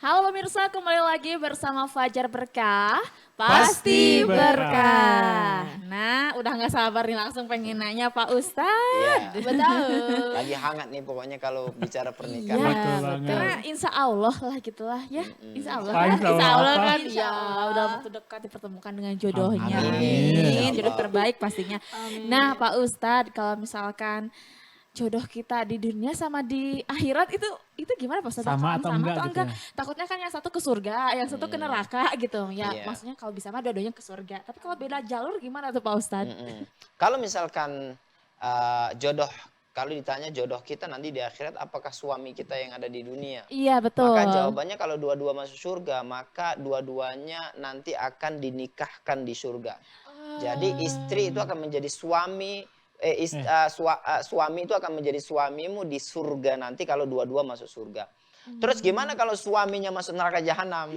Halo pemirsa, kembali lagi bersama Fajar Berkah. Pasti Berkah. Nah, udah gak sabar nih langsung pengen nanya Pak Ustadz. Iya. Betul. Lagi hangat nih pokoknya kalau bicara Iya, pernikahan. Betul banget. karena insya Allah lah gitulah ya. Insya Allah Apa, kan, insya insya Allah Allah apa? kan. Insya Allah udah waktu dekat dipertemukan dengan jodohnya. Amin. Amin. Ya Jodoh Allah. terbaik pastinya. Nah Pak Ustadz, kalau misalkan jodoh kita di dunia sama di akhirat itu gimana Pak Ustadz? Sama Bakalan atau enggak gitu ya? Takutnya kan yang satu ke surga, yang satu ke neraka gitu. Ya Iya. maksudnya kalau bisa mah dua-duanya ke surga. Tapi kalau beda jalur gimana tuh Pak Ustadz? Kalau misalkan jodoh, kalau ditanya jodoh kita nanti di akhirat apakah suami kita yang ada di dunia? Iya betul. Maka jawabannya kalau dua-dua masuk surga, maka dua-duanya nanti akan dinikahkan di surga. Jadi istri itu akan menjadi suami, suami itu akan menjadi suamimu di surga nanti kalau dua-dua masuk surga. Terus gimana kalau suaminya masuk neraka jahanam,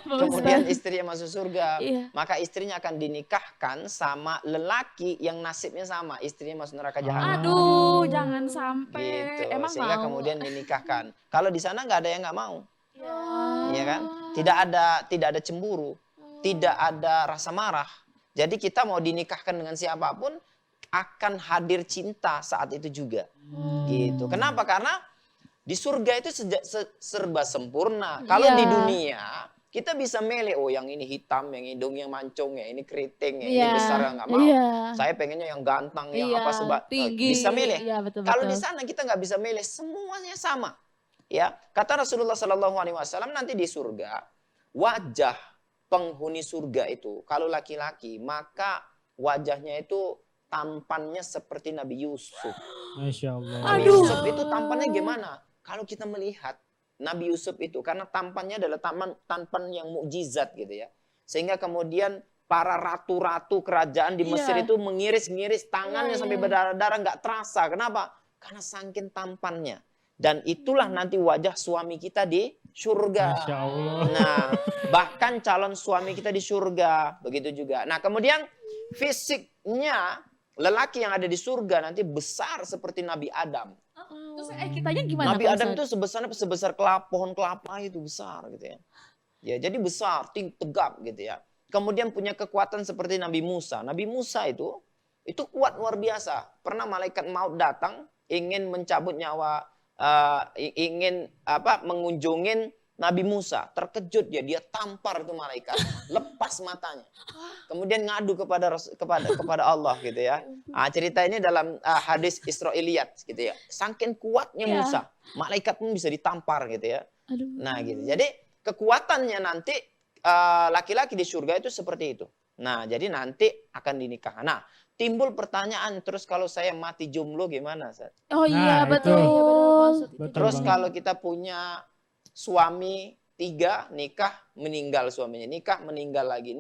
kemudian istrinya masuk surga, Iya. maka istrinya akan dinikahkan sama lelaki yang nasibnya sama, istrinya masuk neraka jahanam. Aduh, jangan sampai. Gitu. Emang Sehingga mau? kemudian dinikahkan. Kalau di sana nggak ada yang nggak mau, Ya. ya kan? Tidak ada cemburu, tidak ada rasa marah. Jadi kita mau dinikahkan dengan siapapun akan hadir cinta saat itu juga. Gitu. Kenapa? Karena di surga itu serba sempurna. Kalau Iya. di dunia kita bisa milih, oh yang ini hitam, yang hidungnya mancung, yang ini keriting, yang ini Iya. besar, nggak mau. Iya. Saya pengennya yang ganteng, yang Iya, apa sebab tinggi. bisa milih. Iya, betul, Kalau di betul. sana kita nggak bisa milih, semuanya sama. Ya, kata Rasulullah Shallallahu Alaihi Wasallam nanti di surga wajah penghuni surga itu kalau laki-laki maka wajahnya itu tampannya seperti Nabi Yusuf. Masya Allah. Nabi Aduh. Yusuf itu tampannya gimana? Kalau kita melihat Nabi Yusuf itu karena tampannya adalah tampan yang mukjizat gitu ya. Sehingga kemudian para ratu-ratu kerajaan di Mesir Iya. itu mengiris-ngiris tangannya Iya, sampai iya. berdarah-darah nggak terasa. Kenapa? Karena saking tampannya. Dan itulah nanti wajah suami kita di surga. Masya Allah. Nah, bahkan calon suami kita di surga, begitu juga. Nah, kemudian fisiknya lelaki yang ada di surga nanti besar seperti Nabi Adam. Terus kitanya gimana Nabi Pak Adam Ustadz? itu sebesar pohon kelapa itu besar gitu ya. Ya, jadi besar, tegap gitu ya. Kemudian punya kekuatan seperti Nabi Musa. Nabi Musa itu kuat luar biasa. Pernah malaikat maut datang ingin mencabut nyawa, mengunjungin Nabi Musa. Terkejut dia tampar itu malaikat, lepas matanya. Kemudian ngadu kepada Allah gitu ya. Cerita ini dalam hadis Israiliyat gitu ya. Saking kuatnya Iya. Musa, malaikat pun bisa ditampar gitu ya. Aduh. Nah gitu. Jadi kekuatannya nanti laki-laki di surga itu seperti itu. Nah jadi nanti akan dinikahkan. Nah timbul pertanyaan, terus kalau saya mati jomblo gimana? Sat? Oh iya Nah, itu. betul. Betul Terus banget. kalau kita punya suami 3, nikah meninggal suaminya, nikah meninggal lagi,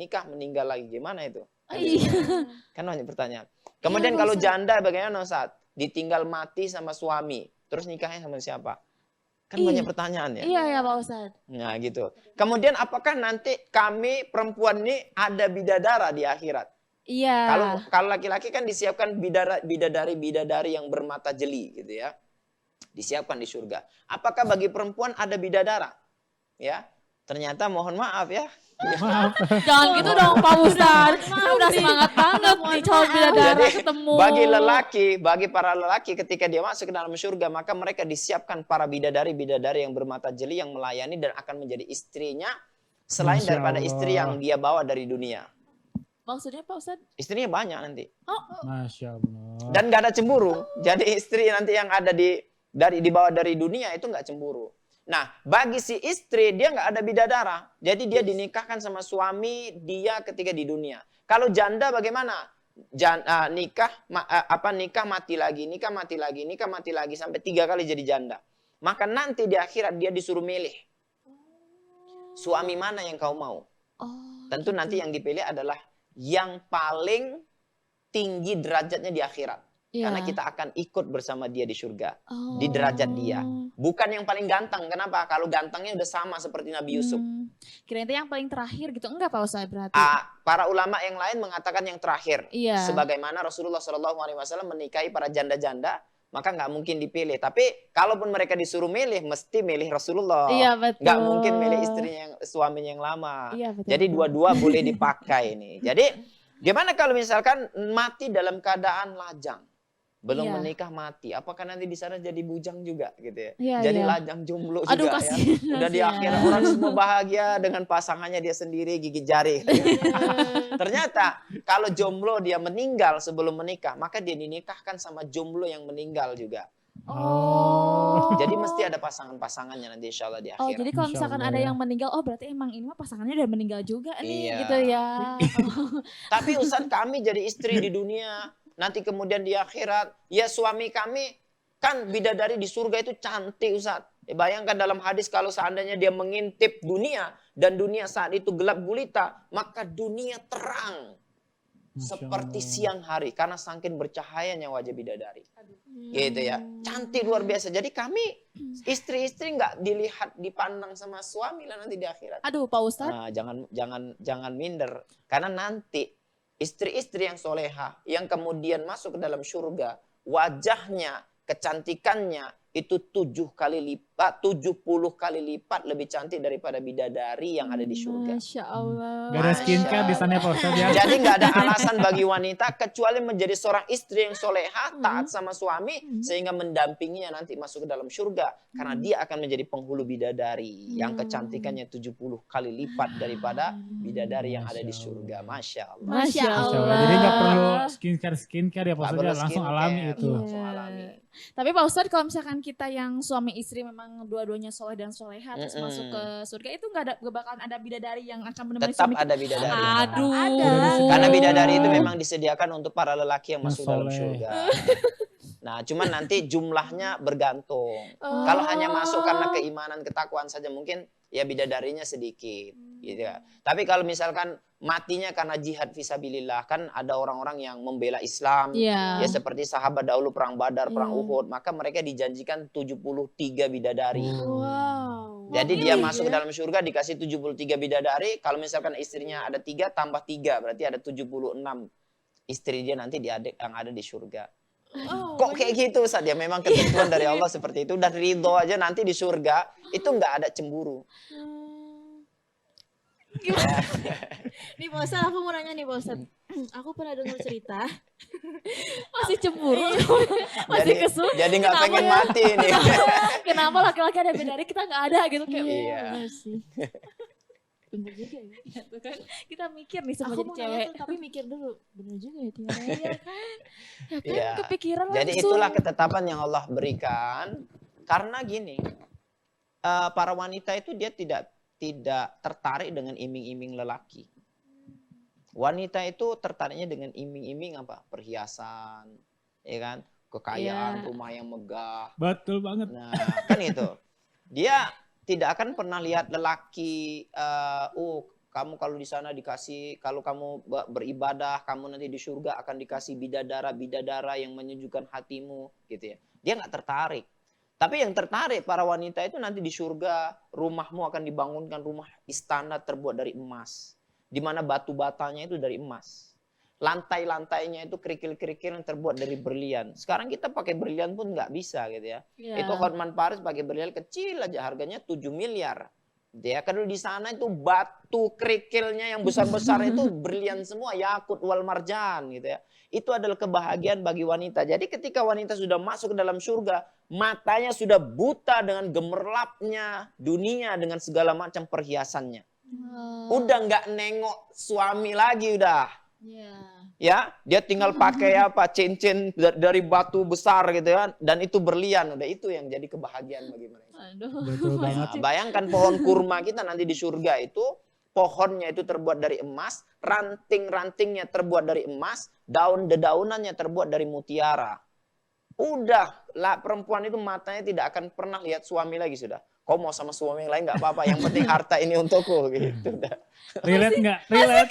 gimana itu? Iya. Kan banyak pertanyaan. Kemudian kalau janda bagaimana saat ditinggal mati sama suami, terus nikahnya sama siapa? Kan Iya. banyak pertanyaan ya. Iya ya Pak Ustadz. Nah gitu. Kemudian apakah nanti kami perempuan ini ada bidadara di akhirat? Iya. Kalau laki-laki kan disiapkan bidadari yang bermata jeli gitu ya. Disiapkan di surga. Apakah bagi perempuan ada bidadara? Ya. Ternyata mohon maaf ya. Maaf. Jangan gitu dong Pak Ustadz. Saya udah semangat banget nih calon bidadara Jadi ketemu. bagi para lelaki ketika dia masuk ke dalam surga maka mereka disiapkan para bidadari yang bermata jeli yang melayani dan akan menjadi istrinya selain Masya daripada Allah. istri yang dia bawa dari dunia. Maksudnya Pak Ustadz? Istrinya banyak nanti. Masya Allah. Dan gak ada cemburu. Jadi istri nanti yang ada dibawa dari dunia itu nggak cemburu. Nah, bagi si istri dia nggak ada bidadara. Jadi dia dinikahkan sama suami dia ketika di dunia. Kalau janda bagaimana? Nikah mati lagi sampai 3 kali jadi janda. Maka nanti di akhirat dia disuruh milih. Suami mana yang kau mau? Oh. Tentu nanti yang dipilih adalah yang paling tinggi derajatnya di akhirat. Iya. Karena kita akan ikut bersama dia di surga. Oh. Di derajat dia. Bukan yang paling ganteng. Kenapa? Kalau gantengnya udah sama seperti Nabi Yusuf. Kirain itu yang paling terakhir gitu. Enggak Pak Ustadz berarti. Para ulama yang lain mengatakan yang terakhir. Iya. Sebagaimana Rasulullah SAW menikahi para janda-janda maka nggak mungkin dipilih. Tapi kalaupun mereka disuruh milih, mesti milih Rasulullah. Iya, betul. Nggak mungkin milih suaminya yang lama. Iya, betul, Jadi betul. dua-dua boleh dipakai nih. Jadi gimana kalau misalkan mati dalam keadaan lajang? Belum Iya. menikah mati, apakah nanti di sana jadi bujang juga gitu ya? Iya, Jadi iya. lajang jomblo juga Aduh, ya. kasihan, Udah di kasihan. akhir orang semua bahagia dengan pasangannya dia sendiri gigit jari. Ternyata kalau jomblo dia meninggal sebelum menikah, maka dia dinikahkan sama jomblo yang meninggal juga. Oh. Jadi mesti ada pasangan-pasangannya nanti insya Allah di Oh, akhirat. jadi kalau Insya misalkan Allah ada ya. yang meninggal, oh berarti emang ini mah pasangannya udah meninggal juga nih, Iya. gitu ya. Tapi Ustadz kami jadi istri di dunia, nanti kemudian di akhirat, ya suami kami kan bidadari di surga itu cantik Ustadz. Ya, bayangkan dalam hadis kalau seandainya dia mengintip dunia dan dunia saat itu gelap gulita, maka dunia terang Masya seperti Allah. siang hari karena saking bercahayanya wajah bidadari. Gitu ya. Cantik luar biasa. Jadi kami istri-istri nggak dilihat dipandang sama suami lah nanti di akhirat. Aduh, Pak Ustadz. Nah, jangan minder karena nanti istri-istri yang soleha yang kemudian masuk ke dalam surga, wajahnya, kecantikannya itu 70 kali lipat lebih cantik daripada bidadari yang ada di surga. Masya Allah. Gak ada skincare di sana ya Pak Ustadz ya. Jadi nggak ada alasan bagi wanita kecuali menjadi seorang istri yang soleha, taat sama suami, sehingga mendampinginya nanti masuk ke dalam surga. Karena dia akan menjadi penghulu bidadari yang kecantikannya 70 kali lipat daripada bidadari yang ada di surga. Masya Allah. Masya Masya Allah. Allah. Jadi nggak perlu skincare ya Pak Nggak Ustadz ya. perlu Langsung skincare. alami itu. Iya. Langsung alami. Tapi Pak Ustadz kalau misalkan kita yang suami istri memang dua-duanya soleh dan soleha terus Mm-mm. masuk ke surga itu nggak bakalan ada bidadari yang akan menemani Tetap suami kita. ada bidadari. Aduh. Karena bidadari itu memang disediakan untuk para lelaki yang masuk dalam soleh. surga. Nah, cuman nanti jumlahnya bergantung. Oh. Kalau hanya masuk karena keimanan, ketakwaan saja mungkin ya bidadarinya sedikit, gitu ya. Tapi kalau misalkan matinya karena jihad fisabilillah, kan ada orang-orang yang membela Islam, Iya. ya seperti sahabat dahulu perang Badar, perang Iya. Uhud, maka mereka dijanjikan 73 bidadari. Wow. Jadi dia Pilih masuk ke ya. dalam surga dikasih 73 bidadari. Kalau misalkan istrinya ada 3 tambah 3 berarti ada 76 istri dia nanti yang ada di surga. Oh, Kok kayak gitu Ustaz? Ya memang ketentuan dari Allah seperti itu. Dan ridho aja nanti di surga itu nggak ada cemburu. Nih Pak Ustadz, aku mau nanya nih Pak Ustadz. Aku pernah dengar cerita. masih cemburu. masih Jadi kesel. jadi nggak Kenapa pengen ya? mati nih. Kenapa laki-laki ada bidadari kita nggak ada gitu kayak. Iya. Bener sih. Bener juga ya. Ya, tuh kan. Kita mikir nih sama Aku jadi mau cewek. nanya tuh, tapi mikir dulu. Bener juga ya Tiara. Iya kan? Ya kan Iya. kepikiran Jadi langsung. itulah ketetapan yang Allah berikan. Karena gini, para wanita itu dia tidak tertarik dengan iming-iming lelaki. Wanita itu tertariknya dengan iming-iming apa? Perhiasan, ya kan? Kekayaan, Iya. rumah yang megah. Betul banget. Nah, kan itu. Dia tidak akan pernah lihat lelaki, kamu kalau di sana dikasih, kalau kamu beribadah, kamu nanti di surga akan dikasih bidadara yang menyejukkan hatimu, gitu ya. Dia nggak tertarik. Tapi yang tertarik para wanita itu nanti di surga, rumahmu akan dibangunkan rumah istana terbuat dari emas. Di mana batu batanya itu dari emas. Lantai-lantainya itu kerikil-kerikil yang terbuat dari berlian. Sekarang kita pakai berlian pun nggak bisa gitu ya. Iya. Itu Hotman Paris pakai berlian kecil aja harganya 7 miliar. Ya kalau di sana itu batu kerikilnya yang besar-besar itu berlian semua, yakut wal marjan gitu ya. Itu adalah kebahagiaan bagi wanita. Jadi ketika wanita sudah masuk ke dalam surga, matanya sudah buta dengan gemerlapnya dunia dengan segala macam perhiasannya. Udah nggak nengok suami lagi udah. Iya. Ya, dia tinggal pakai apa cincin dari batu besar gitu ya, dan itu berlian, udah itu yang jadi kebahagiaan bagi mereka. Aduh. Betul banget. Nah, bayangkan pohon kurma kita nanti di surga itu, pohonnya itu terbuat dari emas, ranting-rantingnya terbuat dari emas, daun-dedaunannya terbuat dari mutiara. Udah lah perempuan itu matanya tidak akan pernah lihat suami lagi sudah. Kau mau sama suami yang lain nggak apa-apa, yang penting harta ini untukku gitu. Relate nggak? Relate.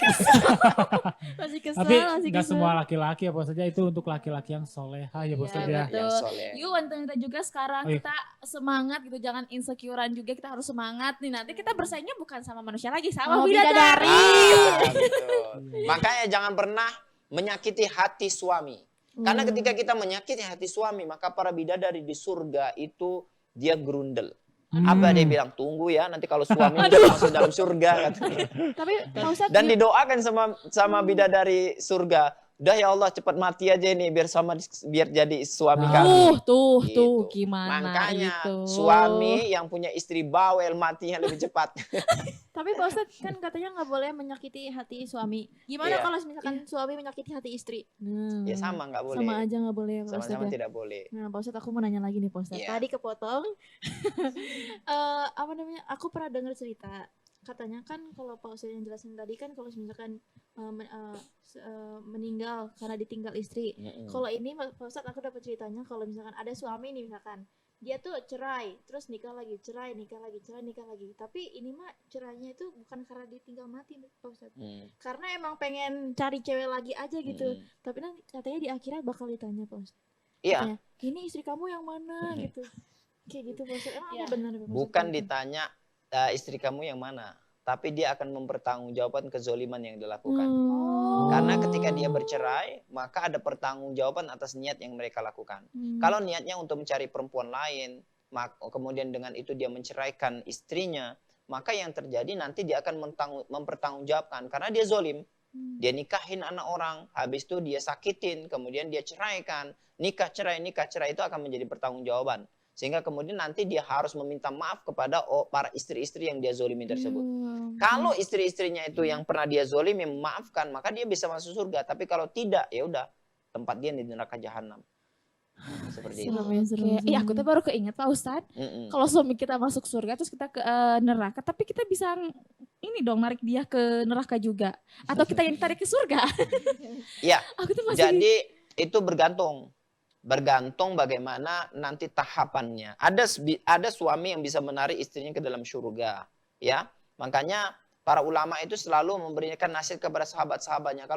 Masih kesel, Tapi masih nggak kesel. semua laki-laki apa saja itu untuk laki-laki yang soleha ya Pak Ustadz ya. betul. Yang soleh. Yuk wanita juga sekarang Oh, iya. kita semangat gitu, jangan insecurean juga, kita harus semangat nih, nanti kita bersaingnya bukan sama manusia lagi, sama Oh, bidadari. Ah, betul. Makanya jangan pernah menyakiti hati suami. Karena ketika kita menyakiti hati suami, maka para bidadari di surga itu dia gerundel. Apa dia bilang, tunggu ya nanti kalau suami udah masuk dalam surga. Katanya. Tapi Pak Ustadz, Dan didoakan sama bidadari surga. Udah ya Allah cepat mati aja ini biar jadi suami kami. Tuh Gitu. gimana Makanya itu. suami yang punya istri bawel matinya lebih cepat. tapi Pak Ustadz kan katanya nggak boleh menyakiti hati suami. Gimana Iya. kalau misalkan suami menyakiti hati istri? Nah, Ya sama nggak boleh. Sama aja nggak boleh ya Pak Ustadz Sama-sama ya? tidak boleh. Nah, Pak Ustadz aku mau nanya lagi nih Pak Ustadz. Iya. Tadi kepotong. Apa namanya? Aku pernah dengar cerita. Katanya kan kalau Pak Ustadz yang jelasin tadi kan kalau misalkan meninggal karena ditinggal istri. Kalau ini Pak Ustadz aku dapat ceritanya kalau misalkan ada suami nih misalkan dia tuh cerai, terus nikah lagi, cerai, nikah lagi, cerai, nikah lagi. Tapi ini mah cerainya itu bukan karena ditinggal mati Pak Ustadz. Karena emang pengen cari cewek lagi aja gitu. Tapi nanti katanya di akhirat bakal ditanya Pak Ustadz. Iya. Katanya, ini istri kamu yang mana gitu. Kayak gitu Pak Ustadz. Emang apa benar Pak Ustadz? Bukan ditanya istri kamu yang mana, tapi dia akan mempertanggungjawabkan kezoliman yang dilakukan. Karena ketika dia bercerai, maka ada pertanggungjawaban atas niat yang mereka lakukan. Kalau niatnya untuk mencari perempuan lain, kemudian dengan itu dia menceraikan istrinya, maka yang terjadi nanti dia akan mempertanggungjawabkan karena dia zolim. Dia nikahin anak orang, habis itu dia sakitin, kemudian dia ceraikan. Nikah cerai itu akan menjadi pertanggungjawaban. Sehingga kemudian nanti dia harus meminta maaf kepada para istri-istri yang dia zolimi tersebut. Kalau istri-istrinya itu yang pernah dia zolimi memaafkan, maka dia bisa masuk surga. Tapi kalau tidak, ya udah tempat dia di neraka jahanam. Seperti itu. Iya, aku tuh baru keinget Pak Ustadz. Kalau suami kita masuk surga terus kita ke neraka, tapi kita bisa ini dong narik dia ke neraka juga. Atau kita yang tarik ke surga. Iya. Aku tuh masih Jadi itu bergantung bagaimana nanti tahapannya. Ada suami yang bisa menarik istrinya ke dalam surga, ya. Makanya para ulama itu selalu memberikan nasihat kepada sahabat-sahabatnya.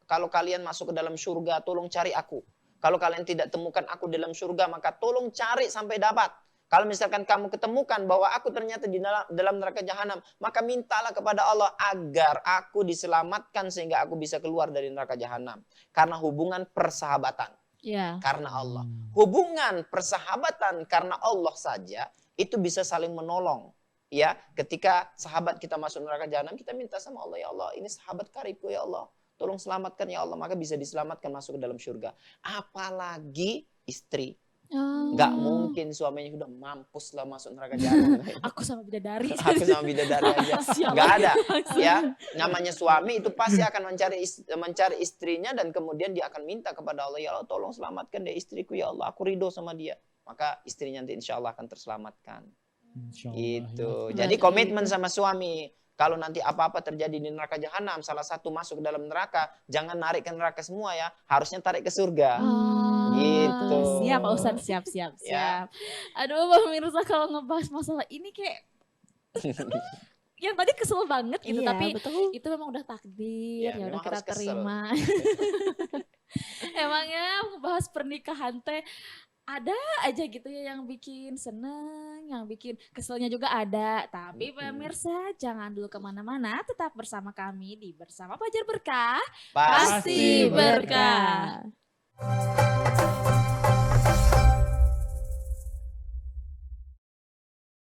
Kalau kalian masuk ke dalam surga, tolong cari aku. Kalau kalian tidak temukan aku dalam surga, maka tolong cari sampai dapat. Kalau misalkan kamu ketemukan bahwa aku ternyata di dalam neraka jahanam, maka mintalah kepada Allah agar aku diselamatkan sehingga aku bisa keluar dari neraka jahanam. Karena hubungan persahabatan. ya. Karena Allah. Hubungan persahabatan karena Allah saja itu bisa saling menolong. Ya, ketika sahabat kita masuk neraka jahanam, kita minta sama Allah, ya Allah, ini sahabat karibku ya Allah. Tolong selamatkan ya Allah, maka bisa diselamatkan masuk ke dalam surga. Apalagi istri. Nggak mungkin suaminya sudah mampus lah masuk neraka jahanam. Aku sama bidadari. Aku sama bidadari aja. Nggak ada. Ya, namanya suami itu pasti akan mencari istrinya dan kemudian dia akan minta kepada Allah, ya Allah tolong selamatkan deh istriku ya Allah. Aku ridho sama dia. Maka istrinya nanti insya Allah akan terselamatkan. Gitu. Jadi komitmen sama suami. Kalau nanti apa-apa terjadi di neraka jahanam, salah satu masuk dalam neraka, jangan narik ke neraka semua ya. Harusnya tarik ke surga. Gitu. Siap Pak Ustadz, siap. Ya. Aduh pemirsa kalau ngebahas masalah ini kayak yang tadi kesel banget gitu, Iya, tapi betul. itu memang udah takdir, Ya, ya udah memang kita harus kesel. terima. Emangnya bahas pernikahan teh ada aja gitu ya yang bikin seneng, yang bikin keselnya juga ada. Tapi pemirsa jangan dulu kemana-mana, tetap bersama kami di Bersama Fajar Berkah. Pasti Pasti berkah.